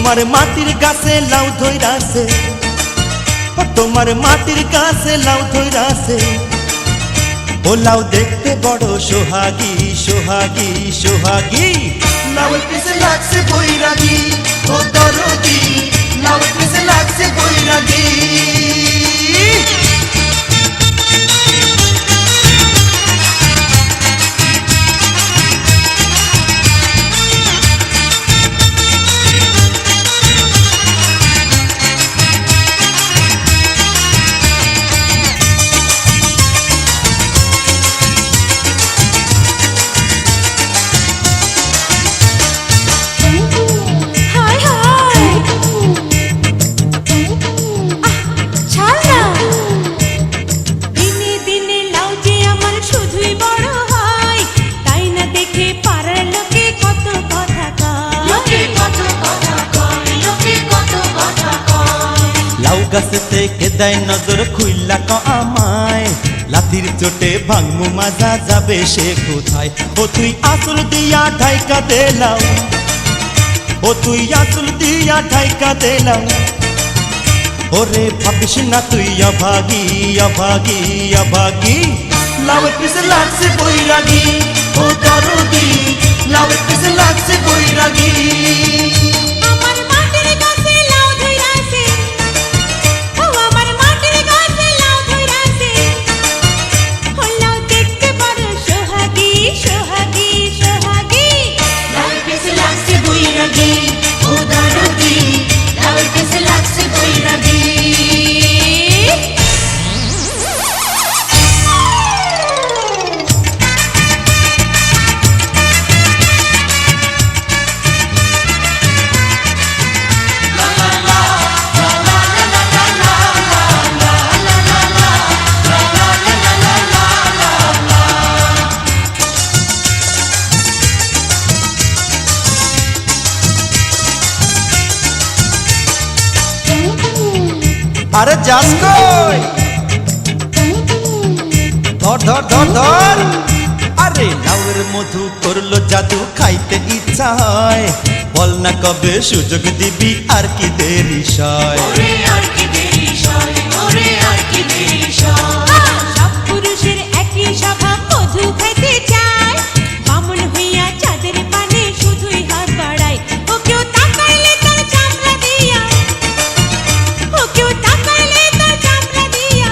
তোমার মাটির গাছে লাউ ধইরাছে, তোমার মাটির গাছে লাউ ধইরাছে। ও লাউ দেখতে বড় সোহাগী সোহাগী সোহাগী। লাউয়ের পিছে লাগছে বৈরাগী, ও দরদি লাউয়ের পিছে লাগছে বৈরাগী। গাছে থেকে দেয় নজর খুইলা ক আমায়, লাঠির চোটে ভাঙমু মাজা যাবে সে কোথায়। ও তুই আসল দিয়া ঢাইকা দেলাও, ও তুই আসল দিয়া ঢাইকা দেলাও। ওরে ভাবিস না তুই অভাগী অভাগী অভাগী। লাউয়ের পিছে লাগছে বৈরাগী, ও দরদি লাউয়ের পিছে লাগছে বৈরাগী। আরে যাস কই, ধর ধর ধর ধর। আরে লাউয়ের মধু করলো জাদু, খাইতে ইচ্ছা হয়। বল না কবে সুযোগ দিবি, আর কি দেরি সয়। সব পুরুষের একই স্বভাব, মধু খাইতে চায়। বামন হইয়া চাঁদের পানে শুধুই হাত বাড়ায়। ও কেউ তাকাইলে তার চামড়া দিয়া, ও কেউ তাকাইলে তার চামড়া দিয়া।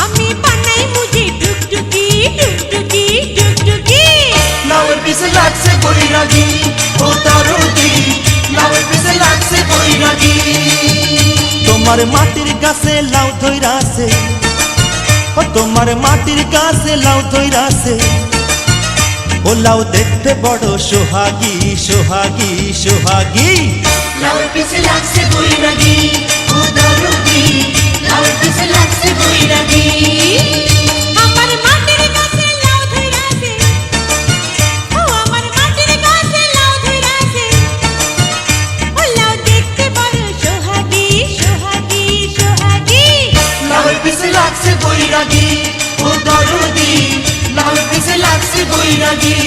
আমি বানাই মুজি টুকটুকি টুকটুকি টুকটুকি। লাউয়ের পিছে লাগছে বৈরাগী, ও দরদি লাউয়ের পিছে লাগছে বৈরাগী। তোমার মাটির গাছে লাউ ধইরাছে, ও তোমার মাটির গাছে লাউ ধইরাছে। ও লাউ দেখতে বড় সোহাগী সোহাগী সোহাগী। লাউয়ের পিছে লাগছে বৈরাগী, ও দরদি লাউয়ের পিছে লাগছে বৈরাগী। আমার মাটির গাছে লাউ ধইরাছে, ও আমার মাটির গাছে লাউ ধইরাছে। ও লাউ দেখতে বড় সোহাগী সোহাগী সোহাগী। লাউয়ের পিছে লাগছে বৈরাগী, ও দরদি লাউয়ের পিছে লাগছে বৈরাগী।